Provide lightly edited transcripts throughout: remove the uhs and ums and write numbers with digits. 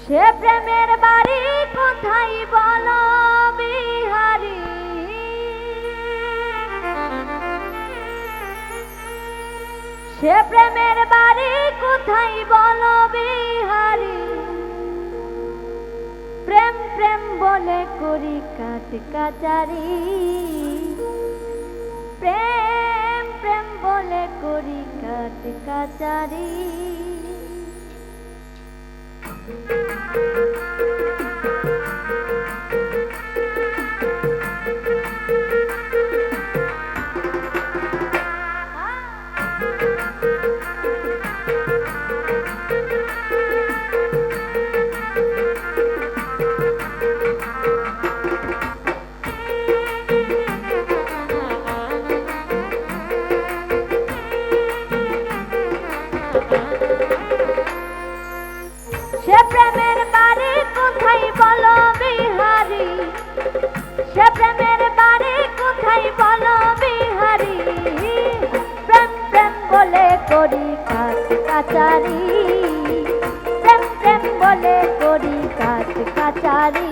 সে প্রেমের বাড়ি কোথায় বলো বিহারি, সে প্রেমের বাড়ি কোথায় বলো বিহারি, প্রেম প্রেম বলে করি কাট কাচারি, প্রেম প্রেম বলে করি কাট কাচারি। সে প্রেমের বাড়ি কোথায় বলো বিহারি, সে প্রেমের বাড়ি কোথায় বলো বিহারি, প্রেম প্রেম বলে করি কাট কাচারি, প্রেম প্রেম বলে করি কাট কাচারি।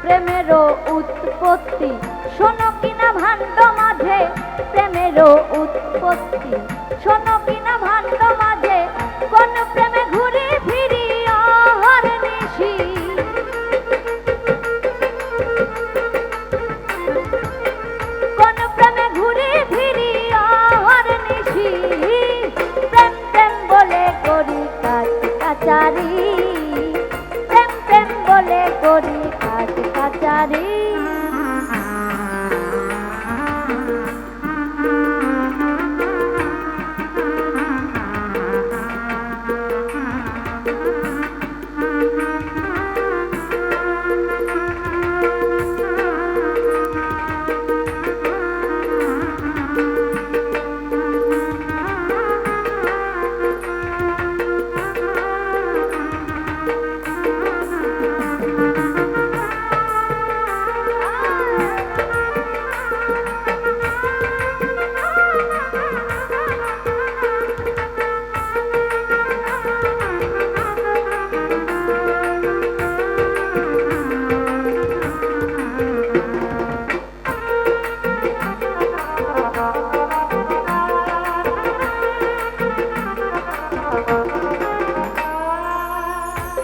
প্রেমেরও উৎপত্তি শোনো কিনা ভাণ্ড মাঝে, প্রেমেরও উৎপত্তি শোনো কিনা ভাণ্ড মাঝে, কোন প্রেমে ঘুরি ফিরি অহর্নিশি, কোন প্রেমে ঘুরি ফিরি অহর্নিশি, প্রেম প্রেম বলে করি কাট কাচারি, প্রেম প্রেম বলে করি কাট কাচারি।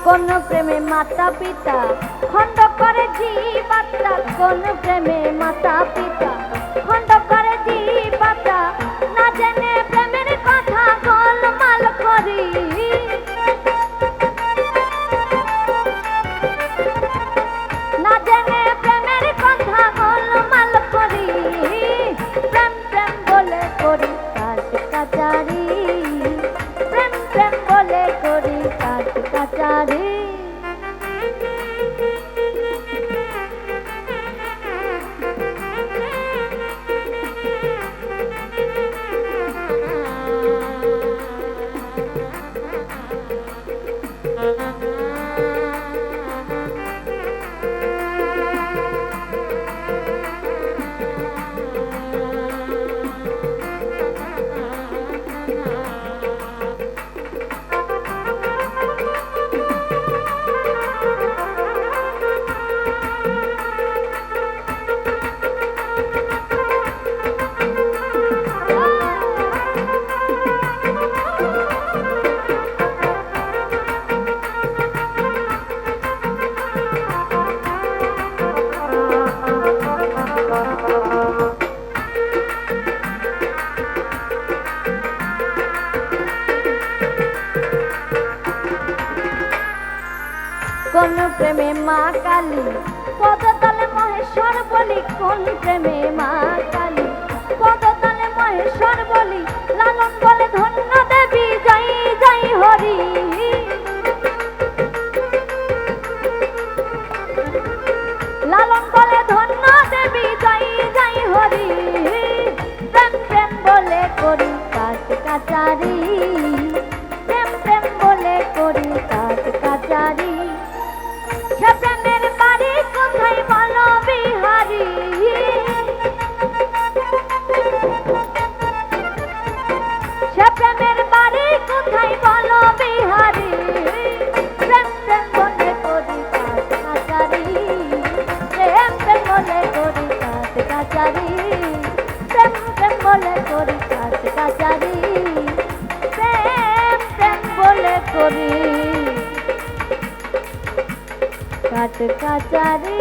কোন প্রেমে মাতা পিতা খণ্ড করে জীবাত্মা, কোন প্রেমে মাতা পিতা খণ্ড করে জীবাত্মা, না জেনে প্রেমের কথা গোলমাল করি, না জেনে প্রেমের কথা গোলমাল করি, প্রেম প্রেম বলে করি কাট কাচারি, প্রেম প্রেম বলে করি কাট কাচারি। কোন প্রেমে মা কালী পদতলে মহেশ্বর বলি কোন প্রেমে মা কালী পদতলে মহেশ্বর বলি লালন বলে ধন্য দেবী জয় জয় হরি লালন বলে ধন্য দেবী জয় জয় হরি প্রেম প্রেম বলে করি কাজ কাচারি প্রেম প্রেম বলে করি কাজ কাচারি সে প্রেমের বাড়ি কোথায় বলো বিহারি সে প্রেমের বাড়ি কোথায় বলো বিহারি প্রেম প্রেম বলে করি কাজ কাচারি প্রেম প্রেম বলে করি কাজ কাচারি প্রেম প্রেম বলে করি কাজ কাচারি প্রেম প্রেম বলে করি কাজ কাচারি।